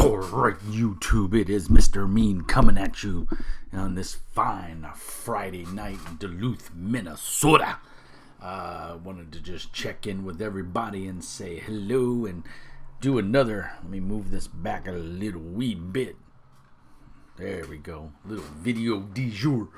Alright, YouTube, it is Mr. Mean coming at you on this fine Friday night in Duluth, Minnesota. Wanted to just check in with everybody and say hello and do another. Let me move this back a little wee bit. There we go. Little video du jour.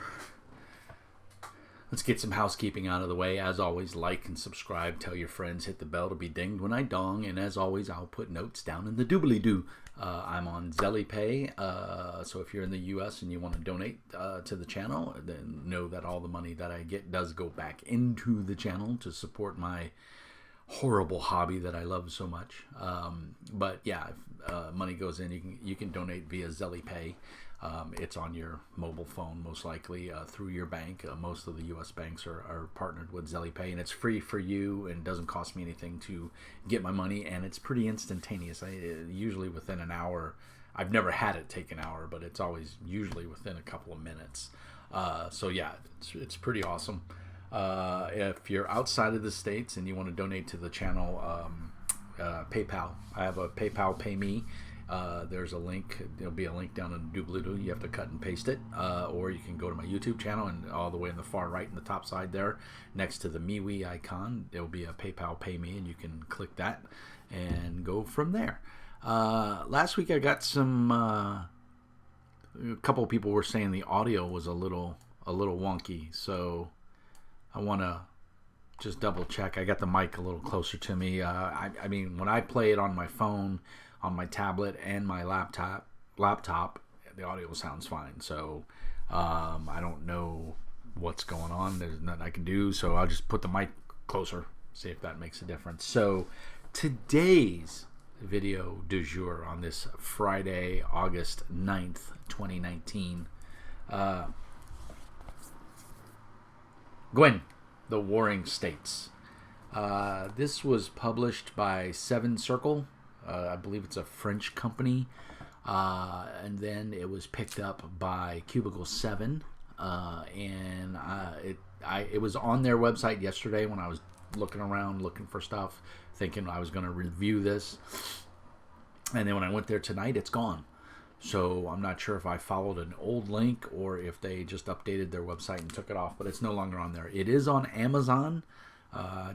Let's get some housekeeping out of the way. As always, like and subscribe. Tell your friends. Hit the bell to be dinged when I dong. And as always, I'll put notes down in the doobly-doo. I'm on ZellyPay. So if you're in the U.S. and you want to donate to the channel, then know that all the money that I get does go back into the channel to support my horrible hobby that I love so much. But yeah, if money goes in, you can donate via ZellyPay. It's on your mobile phone, most likely, through your bank. Most of the U.S. banks are partnered with ZellyPay, and it's free for you and doesn't cost me anything to get my money, and it's pretty instantaneous. Usually within an hour. I've never had it take an hour, but it's always usually within a couple of minutes. So yeah, it's pretty awesome. If you're outside of the States and you want to donate to the channel, PayPal. I have a PayPal Pay Me. There's a link. There'll be a link down in the doobly-doo. You have to cut and paste it, or you can go to my YouTube channel, and all the way in the far right in the top side there, next to the MeWe icon, there'll be a PayPal Pay Me, and you can click that and go from there. Last week I got some. A couple of people were saying the audio was a little wonky, so I want to just double check. I got the mic a little closer to me. I mean, when I play it on my phone, on my tablet and my laptop, the audio sounds fine. So I don't know what's going on. There's nothing I can do, so I'll just put the mic closer, see if that makes a difference. So today's video du jour on this Friday, August 9th, 2019. Gwen, The Warring States. This was published by Seven Circle. I believe it's a French company, and then it was picked up by Cubicle 7, and it was on their website yesterday when I was looking around, looking for stuff, thinking I was going to review this, and then when I went there tonight, it's gone. So I'm not sure if I followed an old link or if they just updated their website and took it off, but it's no longer on there. It is on Amazon.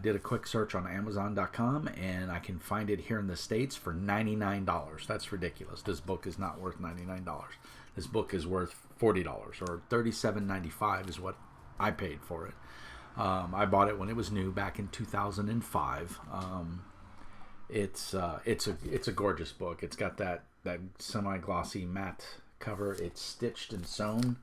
Did a quick search on Amazon.com, and I can find it here in the States for $99. That's ridiculous. This book is not worth $99. This book is worth $40, or $37.95 is what I paid for it. I bought it when it was new back in 2005. It's a gorgeous book. It's got that semi-glossy matte cover. It's stitched and sewn,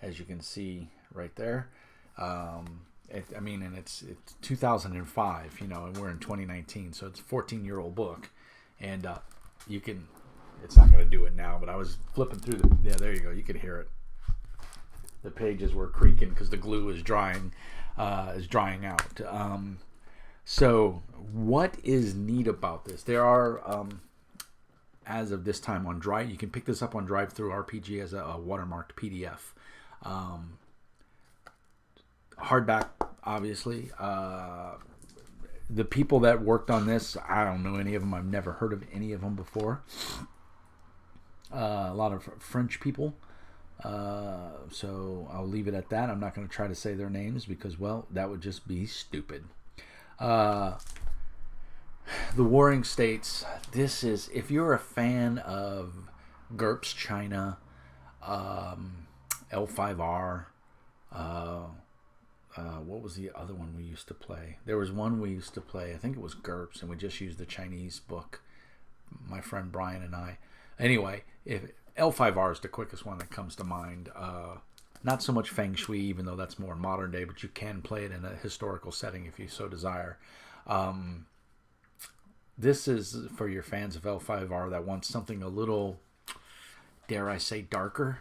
as you can see right there. And it's 2005, and we're in 2019, so it's a 14-year-old book, and it's not going to do it now, but I was flipping through there you go, you could hear it. The pages were creaking because the glue is drying out. So what is neat about this? There are, as of this time on Drive, you can pick this up on DriveThruRPG as a watermarked PDF. Hardback, obviously. The people that worked on this, I don't know any of them. I've never heard of any of them before. A lot of French people. So I'll leave it at that. I'm not going to try to say their names because, well, that would just be stupid. The Warring States. This is, if you're a fan of GURPS China, L5R, what was the other one we used to play? There was one we used to play. I think it was GURPS, and we just used the Chinese book. My friend Brian and I. Anyway, if L5R is the quickest one that comes to mind. Not so much Feng Shui, even though that's more modern day, but you can play it in a historical setting if you so desire. This is for your fans of L5R that want something a little, dare I say, darker.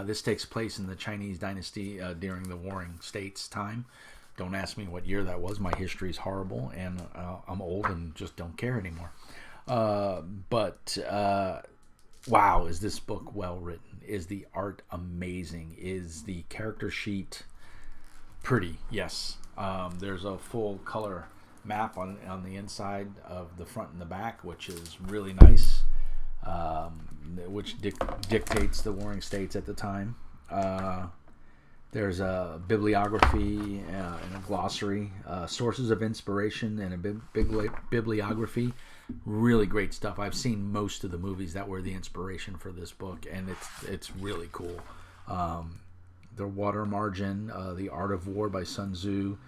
This takes place in the Chinese dynasty during the Warring States time. Don't ask me what year that was. My history is horrible, and I'm old and just don't care anymore. But wow, is this book well written? Is the art amazing? Is the character sheet pretty? Yes. There's a full color map on the inside of the front and the back, which is really nice. which dictates the warring states at the time. There's a bibliography and a glossary, sources of inspiration, and a big bibliography. Really great stuff. I've seen most of the movies that were the inspiration for this book, and it's really cool. The Water Margin, The Art of War by Sun Tzu,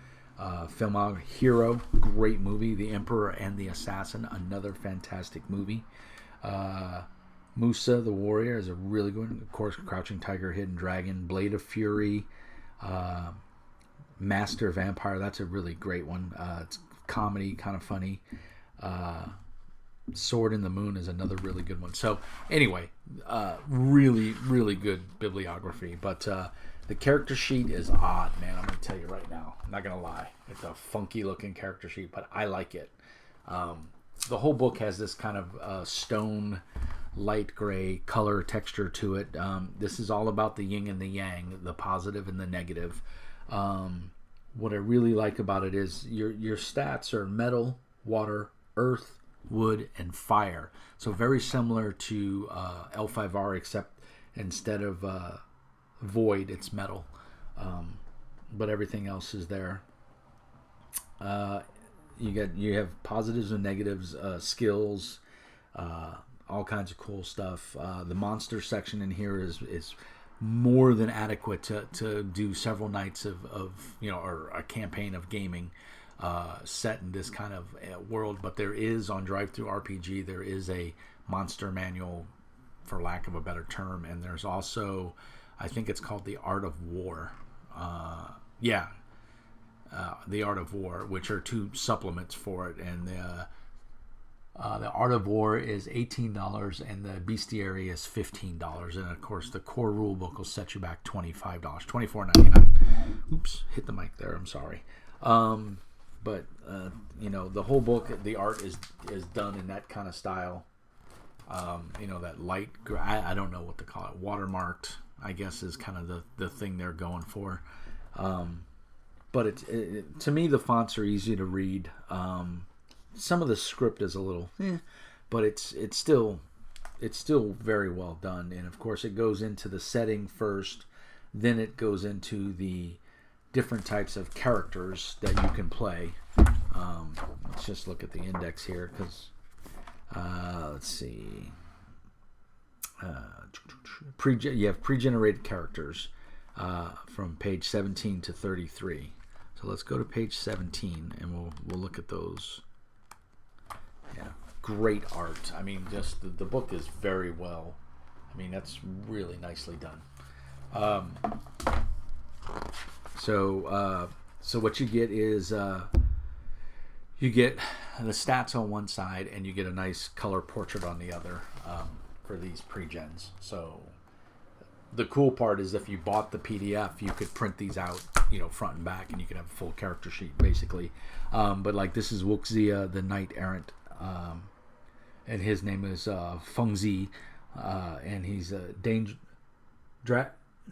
Filmog Hero, great movie. The Emperor and the Assassin, another fantastic movie. Musa the Warrior is a really good one. Of course, Crouching Tiger, Hidden Dragon, Blade of Fury, Master Vampire. That's a really great one. It's comedy, kind of funny. Sword in the Moon is another really good one. So anyway, really, really good bibliography. But the character sheet is odd, man. I'm going to tell you right now. I'm not going to lie. It's a funky looking character sheet, but I like it. The whole book has this kind of stone, light gray color texture to it. This is all about the yin and the yang, the positive and the negative. What I really like about it is your stats are metal, water, earth, wood, and fire. So very similar to L5R, except instead of void, it's metal. But everything else is there. You have positives and negatives, skills, all kinds of cool stuff. The monster section in here is more than adequate to do several nights of or a campaign of gaming set in this kind of world. But there is, on DriveThruRPG, there is a monster manual, for lack of a better term, and there's also, I think it's called The Art of War. The Art of War, which are two supplements for it, and the Art of War is $18 and the Bestiary is $15, and of course the core rule book will set you back $25, $24.99. Oops, hit the mic there. I'm sorry. But the whole book, the art is done in that kind of style. That light, I don't know what to call it, watermarked, I guess, is kind of the thing they're going for. But to me, the fonts are easy to read. Some of the script is a little, but it's still very well done. And of course, it goes into the setting first, then it goes into the different types of characters that you can play. Let's just look at the index here, because let's see. You have pre-generated characters from page 17 to 33. So let's go to page 17 and we'll look at those. Yeah, great art. I mean, just the book is very well. I mean, that's really nicely done. So what you get is you get the stats on one side and you get a nice color portrait on the other for these pre-gens. So the cool part is if you bought the PDF, you could print these out, front and back, and you could have a full character sheet basically. But like, this is Wuxia, the Knight Errant, and his name is Feng Zi, and he's a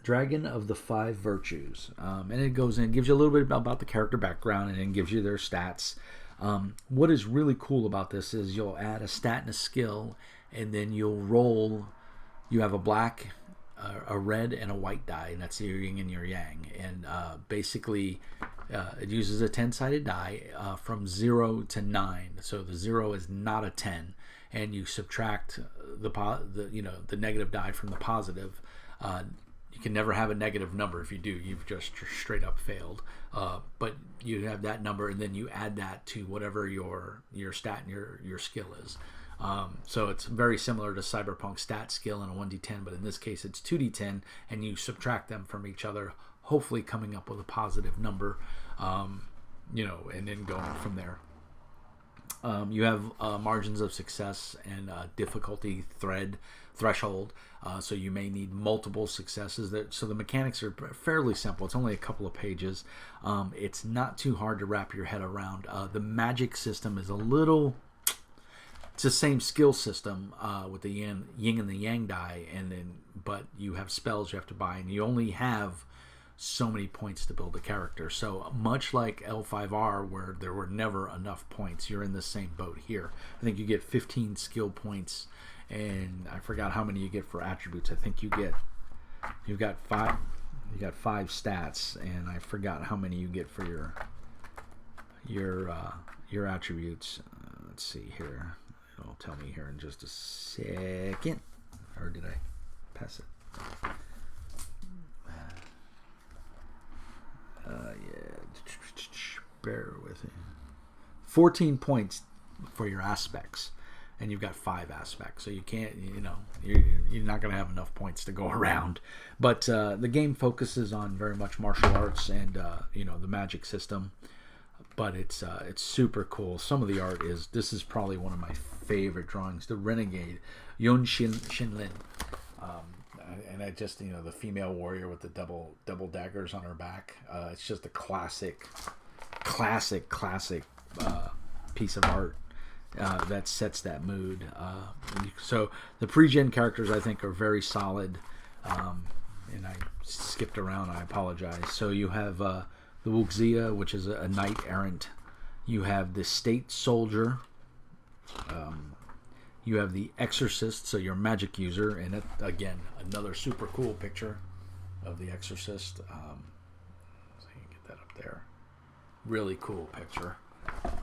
Dragon of the Five Virtues. And it goes in, gives you a little bit about the character background, and then gives you their stats. What is really cool about this is you'll add a stat and a skill, and then you'll roll. You have a black, a red, and a white die, and that's your yin and your yang. And basically, it uses a 10-sided die from 0 to 9. So the 0 is not a 10, and you subtract the negative die from the positive. You can never have a negative number. If you do, you've just straight up failed. But you have that number, and then you add that to whatever your stat and your skill is. So it's very similar to Cyberpunk stat, skill, and a 1d10, but in this case it's 2d10, and you subtract them from each other, hopefully coming up with a positive number, and then going from there. You have margins of success and difficulty threshold, so you may need multiple successes. So the mechanics are fairly simple. It's only a couple of pages. It's not too hard to wrap your head around. The magic system is it's the same skill system with the yin and the yang die, but you have spells you have to buy, and you only have so many points to build a character. So much like L5R, where there were never enough points, you're in the same boat here. I think you get 15 skill points, and I forgot how many you get for attributes. I think you've got five stats, and I forgot how many you get for your attributes. Let's see here. It'll tell me here in just a second. Or did I pass it? Yeah. Bear with me. 14 points for your aspects, and you've got 5 aspects, so you can't, you're not going to have enough points to go around. But the game focuses on very much martial arts and the magic system. But it's super cool. Some of the art this is probably one of my favorite drawings. The Renegade, Yun Shinlin. And I just, the female warrior with the double daggers on her back. It's just a classic piece of art that sets that mood. So the pre-gen characters, I think, are very solid. And I skipped around. I apologize. So you have the Wuxia, which is a knight errant. You have the state soldier. You have the Exorcist, so your magic user, and again, another super cool picture of the Exorcist. So you can get that up there. Really cool picture.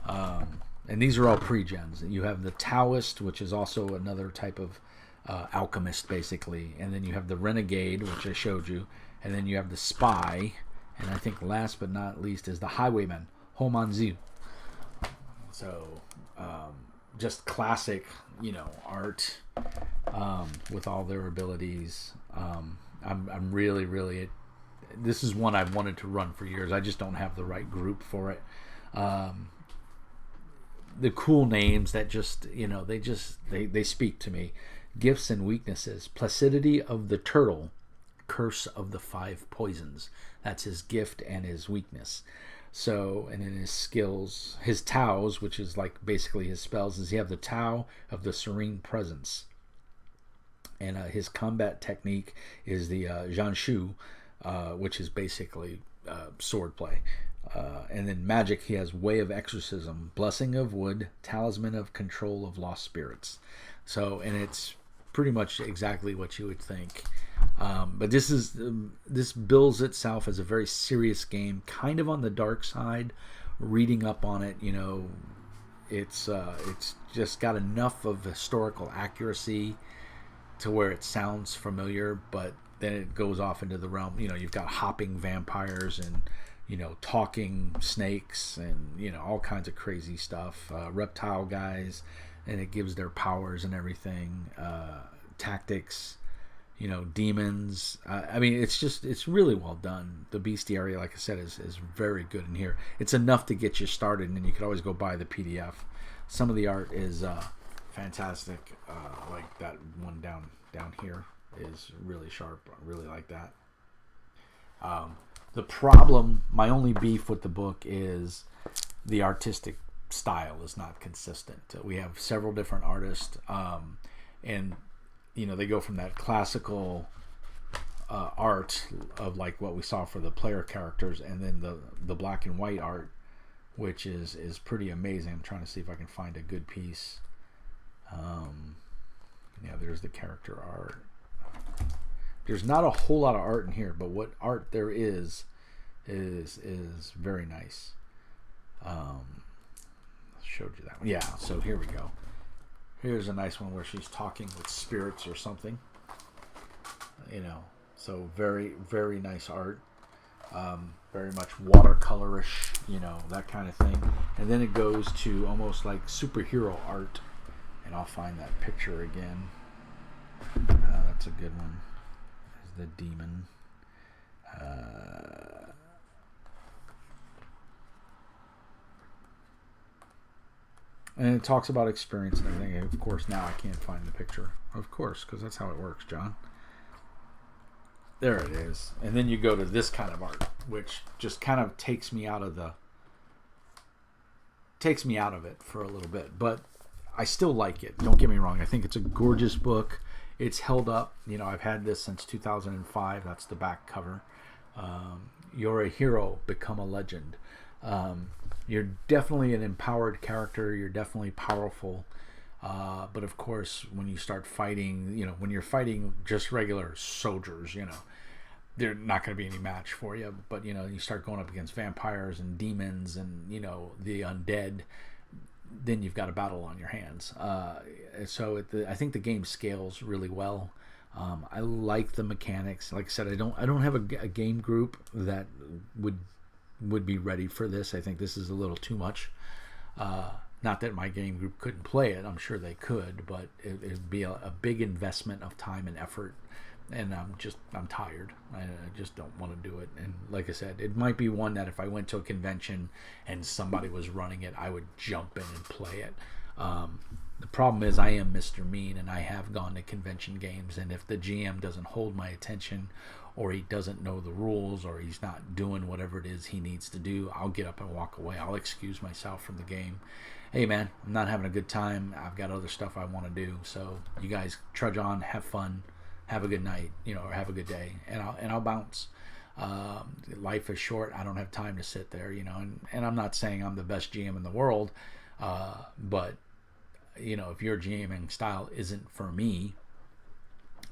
And these are all pre-gens. You have the Taoist, which is also another type of alchemist, basically. And then you have the Renegade, which I showed you. And then you have the Spy. And I think last but not least is the Highwayman, Homanziu. So, just classic, art with all their abilities. I'm really, this is one I've wanted to run for years. I just don't have the right group for it. The cool names that just, they speak to me. Gifts and weaknesses. Placidity of the Turtle, Curse of the 5 Poisons. That's his gift and his weakness. So, and in his skills, his Taos, which is like basically his spells, is you have the Tao of the Serene Presence. And his combat technique is the Zhanshu, which is basically swordplay. And then magic, he has Way of Exorcism, Blessing of Wood, Talisman of Control of Lost Spirits. So, and it's pretty much exactly what you would think. But this bills itself as a very serious game, kind of on the dark side. Reading up on it, it's just got enough of historical accuracy to where it sounds familiar, but then it goes off into the realm. You've got hopping vampires and talking snakes and all kinds of crazy stuff. Reptile guys, and it gives their powers and everything. Tactics. Demons. It's really well done. The bestiary, like I said, is very good in here. It's enough to get you started, and then you could always go buy the PDF. Some of the art is fantastic. Like that one down here is really sharp. I really like that. The problem, my only beef with the book is the artistic style is not consistent. We have several different artists, and they go from that classical art of like what we saw for the player characters, and then the black and white art, which is pretty amazing. I'm trying to see if I can find a good piece. There's the character art. There's not a whole lot of art in here, but what art there is very nice. Showed you that one. Yeah, so here we go. Here's a nice one where she's talking with spirits or something. So very, very nice art. Very much watercolorish, that kind of thing. And then it goes to almost like superhero art. And I'll find that picture again. That's a good one. There's the demon. And it talks about experience and everything. Of course, now I can't find the picture. Of course, because that's how it works, John. There it is. And then you go to this kind of art, which just kind of takes me out of it for a little bit. But I still like it. Don't get me wrong. I think it's a gorgeous book. It's held up. I've had this since 2005. That's the back cover. You're a hero, become a legend. You're definitely an empowered character. You're definitely powerful. But of course, when you start fighting, when you're fighting just regular soldiers, they're not going to be any match for you. But, you start going up against vampires and demons and, the undead, then you've got a battle on your hands. I think the game scales really well. I like the mechanics. Like I said, I don't have a game group that would be ready for this. I think this is a little too much. Not that my game group couldn't play it. I'm sure they could, but it'd be a big investment of time and effort. And I'm tired. I just don't want to do it. And like I said, it might be one that if I went to a convention and somebody was running it, I would jump in and play it. The problem is I am Mr. Mean, and I have gone to convention games, and if the GM doesn't hold my attention, or he doesn't know the rules, or he's not doing whatever it is he needs to do, I'll get up and walk away. I'll excuse myself from the game. Hey man, I'm not having a good time. I've got other stuff I want to do. So you guys trudge on, have fun, have a good night, or have a good day, and I'll bounce. Life is short. I don't have time to sit there, and I'm not saying I'm the best GM in the world, but if your GMing style isn't for me,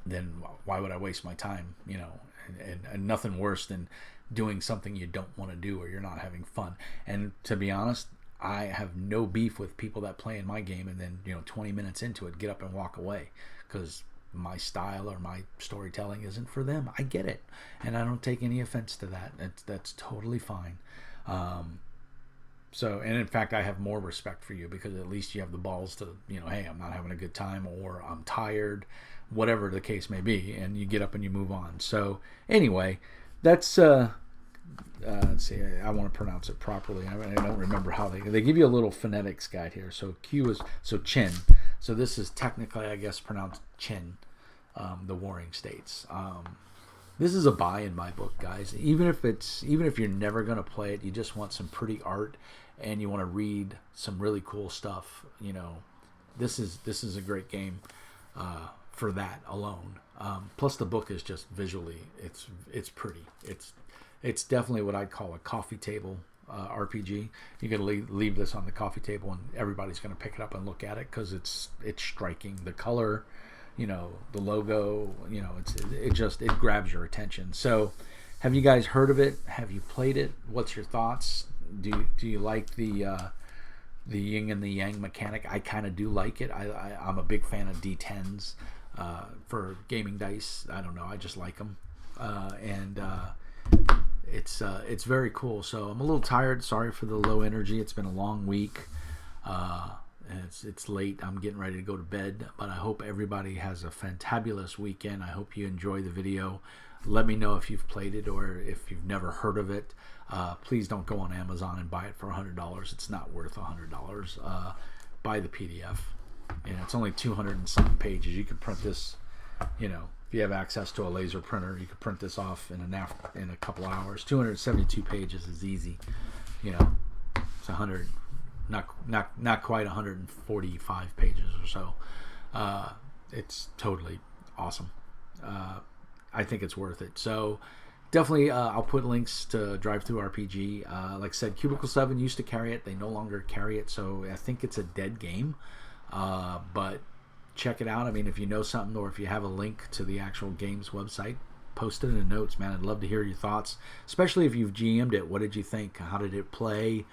then why would I waste my time? And nothing worse than doing something you don't want to do or you're not having fun. And to be honest, I have no beef with people that play in my game and then 20 minutes into it get up and walk away because my style or my storytelling isn't for them. I get it, and I don't take any offense to that. That's totally fine. And in fact, I have more respect for you because at least you have the balls to, hey, I'm not having a good time, or I'm tired, whatever the case may be, and you get up and you move on. So anyway, that's let's see, I want to pronounce it properly. I don't remember how they give you a little phonetics guide here. So Qin. So this is technically, I guess, pronounced Qin, the Warring States. This is a buy in my book, guys. Even if you're never going to play it, you just want some pretty art and you want to read some really cool stuff. This is a great game for that alone. Plus, the book is just visually, it's pretty. It's definitely what I'd call a coffee table RPG. You can leave this on the coffee table, and everybody's going to pick it up and look at it because it's striking. The color, the logo, it grabs your attention. So, have you guys heard of it? Have you played it? What's your thoughts? Do you like the yin and the yang mechanic? I kind of do like it. I'm a big fan of D10s for gaming dice. I don't know. I just like them, and it's very cool. So I'm a little tired. Sorry for the low energy. It's been a long week. It's late. I'm getting ready to go to bed, but I hope everybody has a fantabulous weekend. I hope you enjoy the video. Let me know if you've played it or if you've never heard of it. Please don't go on Amazon and buy it for $100. It's not worth $100. Buy the PDF. It's only 200 and something pages. You can print this, if you have access to a laser printer, you can print this off in a couple hours. 272 pages is easy. It's 100. Not quite 145 pages or so. It's totally awesome. I think it's worth it. So definitely, I'll put links to DriveThruRPG. Like I said, Cubicle 7 used to carry it. They no longer carry it, so I think it's a dead game. But check it out. I mean, if you know something or if you have a link to the actual game's website, post it in the notes, man. I'd love to hear your thoughts, especially if you've GM'd it. What did you think? How did it play?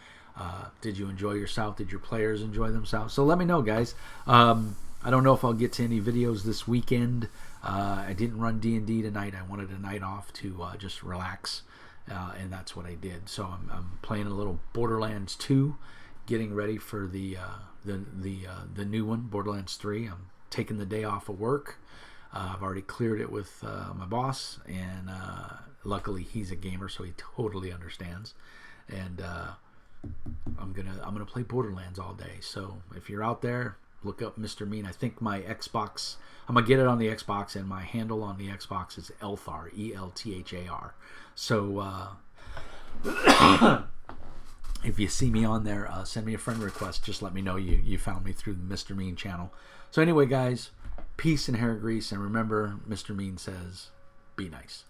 Did you enjoy yourself? Did your players enjoy themselves? So let me know, guys. I don't know if I'll get to any videos this weekend. I didn't run D&D tonight. I wanted a night off to just relax, and that's what I did. So I'm playing a little Borderlands 2, getting ready for the new one, Borderlands 3. I'm taking the day off of work. I've already cleared it with my boss, and luckily he's a gamer, so he totally understands. And I'm gonna play Borderlands all day. So if you're out there, look up Mr. Mean. I think my Xbox, I'm gonna get it on the Xbox, and my handle on the Xbox is Elthar, ELTHAR. So if you see me on there, send me a friend request. Just let me know you found me through the Mr. Mean channel. So anyway, guys, peace and hair grease, and remember, Mr. Mean says, be nice.